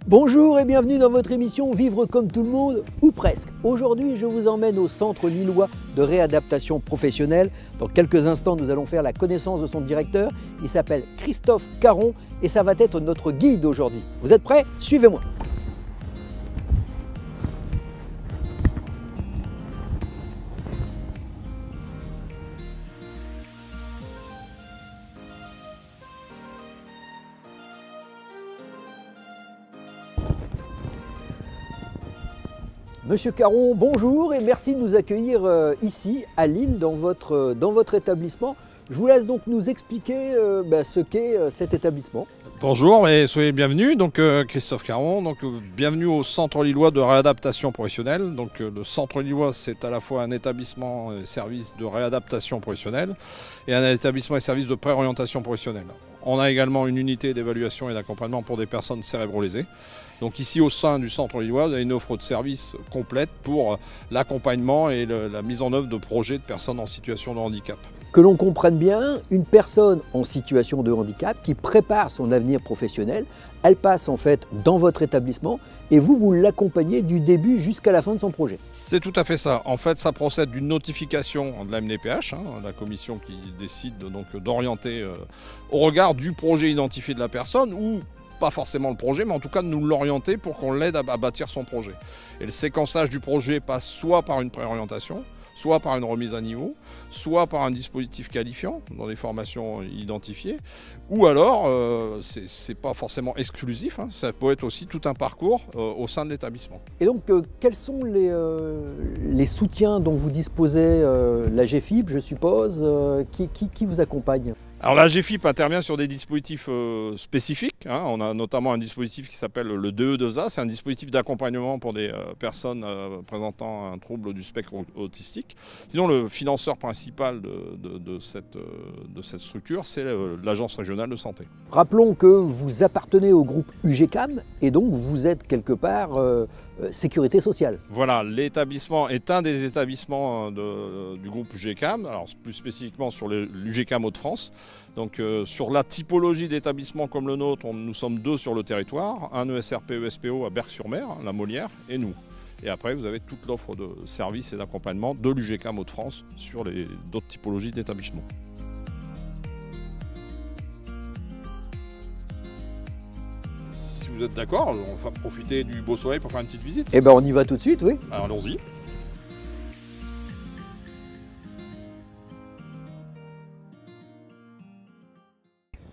Bonjour et bienvenue dans votre émission Vivre comme tout le monde, ou presque. Aujourd'hui, je vous emmène au Centre lillois de réadaptation professionnelle. Dans quelques instants, nous allons faire la connaissance de son directeur. Il s'appelle Christophe Caron et ça va être notre guide aujourd'hui. Vous êtes prêts? Suivez-moi. Monsieur Caron, bonjour et merci de nous accueillir ici à Lille dans votre établissement. Je vous laisse donc nous expliquer ce qu'est cet établissement. Bonjour et soyez bienvenus, donc Christophe Caron, bienvenue au Centre lillois de réadaptation professionnelle. Le Centre lillois, c'est à la fois un établissement et service de réadaptation professionnelle et un établissement et service de préorientation professionnelle. On a également une unité d'évaluation et d'accompagnement pour des personnes cérébro-lésées. Donc ici au sein du Centre lillois, il y a une offre de services complète pour l'accompagnement et la mise en œuvre de projets de personnes en situation de handicap. Que l'on comprenne bien, une personne en situation de handicap qui prépare son avenir professionnel, elle passe en fait dans votre établissement et vous l'accompagnez du début jusqu'à la fin de son projet. C'est tout à fait ça. En fait, ça procède d'une notification de la MDPH, la commission qui décide d'orienter au regard du projet identifié de la personne ou pas forcément le projet, mais en tout cas de nous l'orienter pour qu'on l'aide à bâtir son projet. Et le séquençage du projet passe soit par une préorientation, soit par une remise à niveau, soit par un dispositif qualifiant dans des formations identifiées, ou alors, c'est pas forcément exclusif, ça peut être aussi tout un parcours au sein de l'établissement. Et donc, quels sont les soutiens dont vous disposez, la GFIP, je suppose, qui vous accompagne? Alors la GFIP intervient sur des dispositifs spécifiques. On a notamment un dispositif qui s'appelle le DE2A. C'est un dispositif d'accompagnement pour des personnes présentant un trouble du spectre autistique. Sinon, le financeur principal de cette structure, c'est l'Agence régionale de santé. Rappelons que vous appartenez au groupe UGCAM et donc vous êtes quelque part sécurité sociale. Voilà, l'établissement est un des établissements du groupe UGCAM, alors plus spécifiquement sur l'UGCAM Hauts-de-France. Donc sur la typologie d'établissements comme le nôtre, nous sommes deux sur le territoire, un ESRP-ESPO à Berck-sur-Mer, la Molière, et nous. Et après, vous avez toute l'offre de services et d'accompagnement de l'UGCAM Hauts-de-France sur d'autres typologies d'établissements. Si vous êtes d'accord, on va profiter du beau soleil pour faire une petite visite. Eh bien, on y va tout de suite, oui. Alors, allons-y.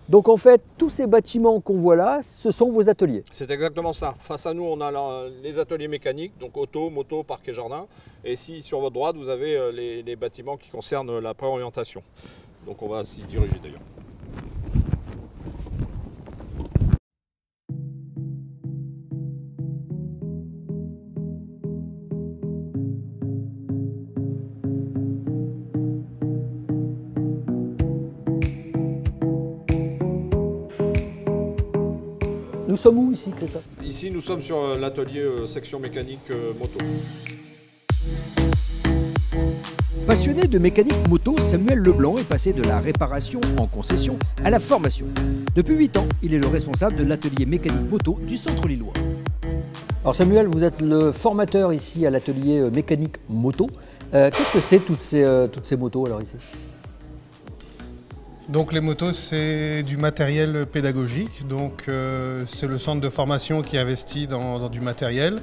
Donc en fait, tous ces bâtiments qu'on voit là, ce sont vos ateliers. C'est exactement ça. Face à nous, on a les ateliers mécaniques, donc auto, moto, parc et jardin. Et ici, sur votre droite, vous avez les bâtiments qui concernent la préorientation. Donc on va s'y diriger d'ailleurs. Nous sommes où ici, Christophe? Ici, nous sommes sur l'atelier section mécanique moto. Passionné de mécanique moto, Samuel Leblanc est passé de la réparation en concession à la formation. Depuis 8 ans, il est le responsable de l'atelier mécanique moto du Centre lillois. Alors Samuel, vous êtes le formateur ici à l'atelier mécanique moto. Qu'est-ce que c'est toutes ces motos alors ici? Donc les motos, c'est du matériel pédagogique, donc c'est le centre de formation qui investit dans du matériel.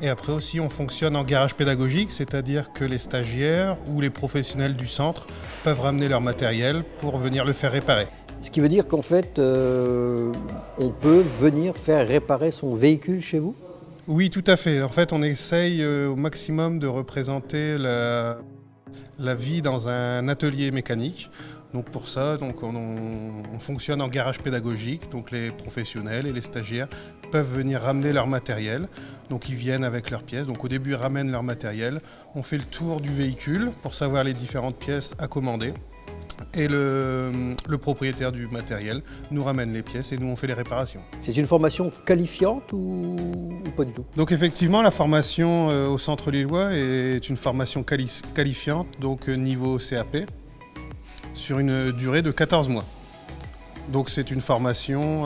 Et après aussi, on fonctionne en garage pédagogique, c'est-à-dire que les stagiaires ou les professionnels du centre peuvent ramener leur matériel pour venir le faire réparer. Ce qui veut dire qu'en fait, on peut venir faire réparer son véhicule chez vous? Oui, tout à fait. En fait, on essaye au maximum de représenter la vie dans un atelier mécanique. Donc pour ça, on fonctionne en garage pédagogique, donc les professionnels et les stagiaires peuvent venir ramener leur matériel. Donc ils viennent avec leurs pièces, donc au début ils ramènent leur matériel, on fait le tour du véhicule pour savoir les différentes pièces à commander. Et le propriétaire du matériel nous ramène les pièces et nous on fait les réparations. C'est une formation qualifiante ou pas du tout? Donc effectivement la formation au Centre lillois est une formation qualifiante, donc niveau CAP. Sur une durée de 14 mois. Donc c'est une formation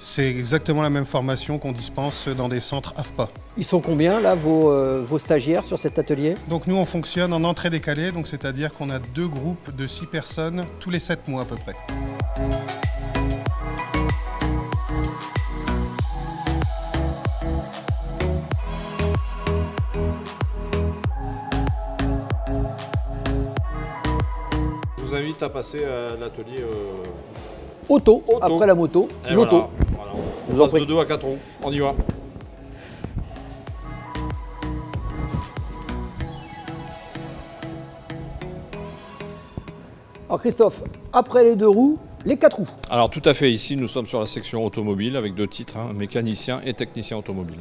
C'est exactement la même formation qu'on dispense dans des centres AFPA. Ils sont combien là vos stagiaires sur cet atelier? Donc nous on fonctionne en entrée décalée, donc c'est-à-dire qu'on a 2 groupes de 6 personnes tous les 7 mois à peu près. Je vous invite à passer à l'atelier Auto, après la moto, l'auto. Voilà. Je On vous en passe prie. de 2 à 4 roues, on y va. Alors Christophe, après les 2 roues, les 4 roues. Alors tout à fait, ici nous sommes sur la section automobile avec 2 titres, hein, mécanicien et technicien automobile.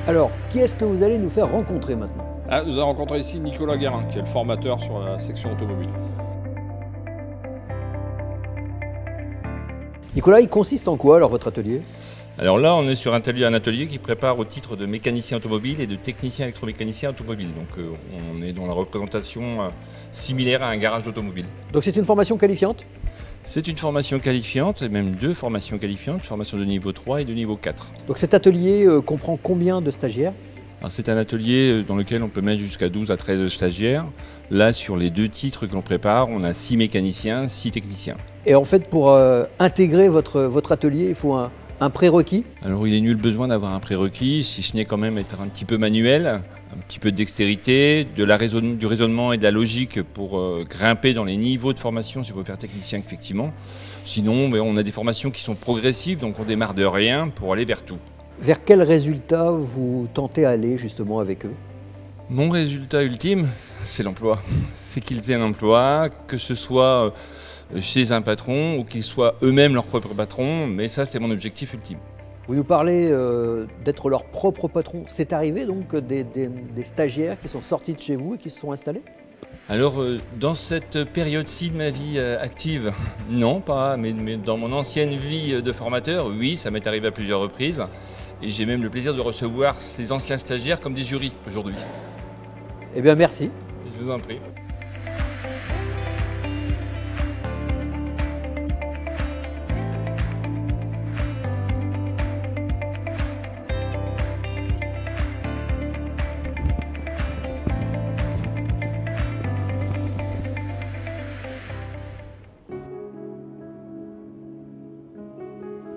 Alors, qui est-ce que vous allez nous faire rencontrer maintenant? Ah, nous avons rencontré ici Nicolas Guérin, qui est le formateur sur la section automobile. Nicolas, il consiste en quoi alors votre atelier? Alors là, on est sur un atelier qui prépare au titre de mécanicien automobile et de technicien électromécanicien automobile. Donc on est dans la représentation similaire à un garage d'automobile. Donc c'est une formation qualifiante? C'est une formation qualifiante, et même 2 formations qualifiantes, formation de niveau 3 et de niveau 4. Donc cet atelier comprend combien de stagiaires? Alors c'est un atelier dans lequel on peut mettre jusqu'à 12 à 13 stagiaires. Là, sur les 2 titres que l'on prépare, on a 6 mécaniciens, 6 techniciens. Et en fait, pour intégrer votre atelier, il faut un prérequis? Alors il est nul besoin d'avoir un prérequis, si ce n'est quand même être un petit peu manuel, un petit peu de dextérité, du raisonnement et de la logique pour grimper dans les niveaux de formation si on veut faire technicien effectivement. Sinon, on a des formations qui sont progressives, donc on démarre de rien pour aller vers tout. Vers quel résultat vous tentez aller justement avec eux? Mon résultat ultime, c'est l'emploi. C'est qu'ils aient un emploi, que ce soit chez un patron ou qu'ils soient eux-mêmes leurs propres patrons, mais ça c'est mon objectif ultime. Vous nous parlez d'être leur propre patron. C'est arrivé donc des stagiaires qui sont sortis de chez vous et qui se sont installés? Alors dans cette période-ci de ma vie active, non pas, mais dans mon ancienne vie de formateur, oui, ça m'est arrivé à plusieurs reprises. Et j'ai même le plaisir de recevoir ces anciens stagiaires comme des jurys aujourd'hui. Eh bien merci. Je vous en prie.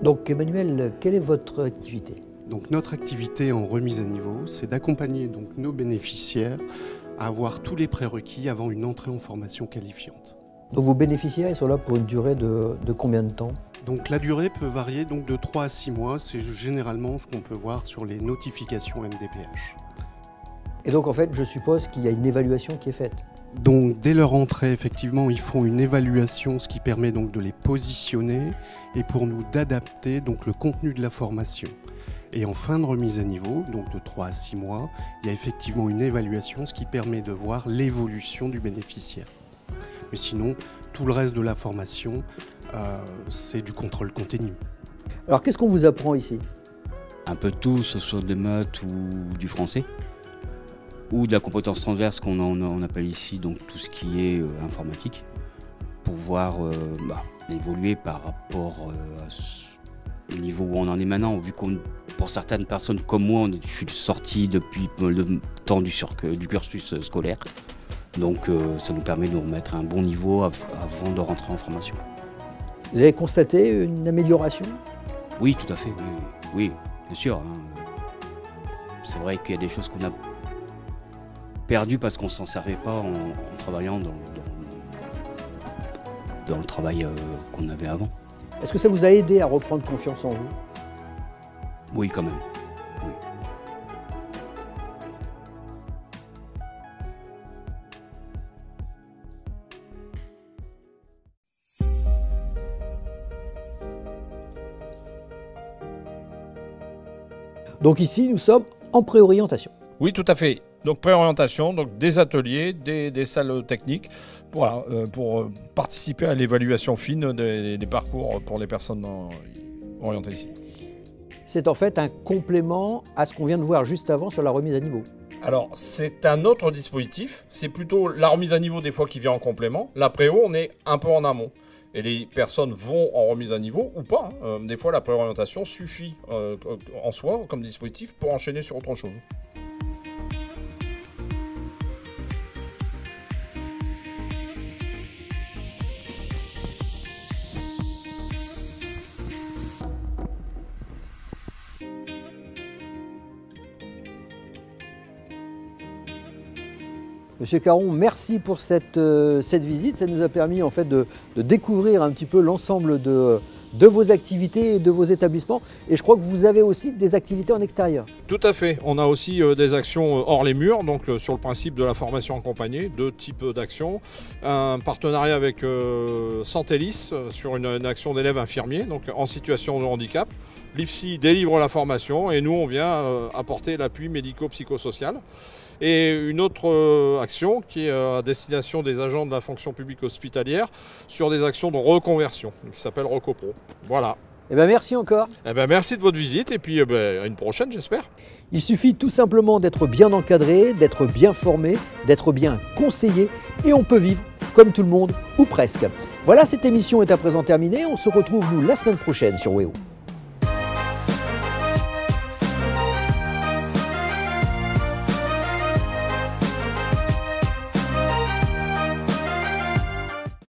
Donc Emmanuel, quelle est votre activité? Donc notre activité en remise à niveau, c'est d'accompagner donc nos bénéficiaires à avoir tous les prérequis avant une entrée en formation qualifiante. Donc vos bénéficiaires, ils sont là pour une durée de combien de temps? Donc la durée peut varier donc de 3 à 6 mois, c'est généralement ce qu'on peut voir sur les notifications MDPH. Et donc en fait, je suppose qu'il y a une évaluation qui est faite. Donc dès leur entrée, effectivement, ils font une évaluation, ce qui permet donc de les positionner et pour nous d'adapter donc le contenu de la formation. Et en fin de remise à niveau, donc de 3 à 6 mois, il y a effectivement une évaluation, ce qui permet de voir l'évolution du bénéficiaire. Mais sinon, tout le reste de la formation, c'est du contrôle continu. Alors qu'est-ce qu'on vous apprend ici? Un peu de tout, que ce soit des maths ou du français, ou de la compétence transverse qu'on appelle ici, donc tout ce qui est informatique, pour voir évoluer par rapport au niveau où on en est maintenant, vu qu'on, pour certaines personnes comme moi, je suis sorti depuis le temps du cursus scolaire. Donc ça nous permet de remettre un bon niveau avant de rentrer en formation. Vous avez constaté une amélioration? Oui, tout à fait, oui, bien sûr. Hein. C'est vrai qu'il y a des choses qu'on a perdues parce qu'on ne s'en servait pas en travaillant dans le travail qu'on avait avant. Est-ce que ça vous a aidé à reprendre confiance en vous? Oui, quand même. Oui. Donc ici, nous sommes en préorientation. Oui, tout à fait. Donc préorientation, donc des ateliers, des salles techniques, voilà, pour participer à l'évaluation fine des parcours pour les personnes orientées ici. c'est en fait un complément à ce qu'on vient de voir juste avant sur la remise à niveau. Alors, c'est un autre dispositif. C'est plutôt la remise à niveau des fois qui vient en complément. La préo, on est un peu en amont. Et les personnes vont en remise à niveau ou pas. Des fois, la préorientation suffit en soi comme dispositif pour enchaîner sur autre chose. Monsieur Caron, merci pour cette visite. Ça nous a permis en fait de découvrir un petit peu l'ensemble de vos activités et de vos établissements. Et je crois que vous avez aussi des activités en extérieur. Tout à fait. On a aussi des actions hors les murs, donc sur le principe de la formation accompagnée, deux types d'actions. Un partenariat avec Santélis sur une action d'élèves infirmiers, donc en situation de handicap. L'IFSI délivre la formation et nous on vient apporter l'appui médico-psychosocial. Et une autre action qui est à destination des agents de la fonction publique hospitalière sur des actions de reconversion qui s'appelle Recopro. Voilà. Eh bien, merci encore. Eh bien, merci de votre visite et puis à une prochaine j'espère. Il suffit tout simplement d'être bien encadré, d'être bien formé, d'être bien conseillé et on peut vivre comme tout le monde ou presque. Voilà, cette émission est à présent terminée. On se retrouve nous la semaine prochaine sur WEO.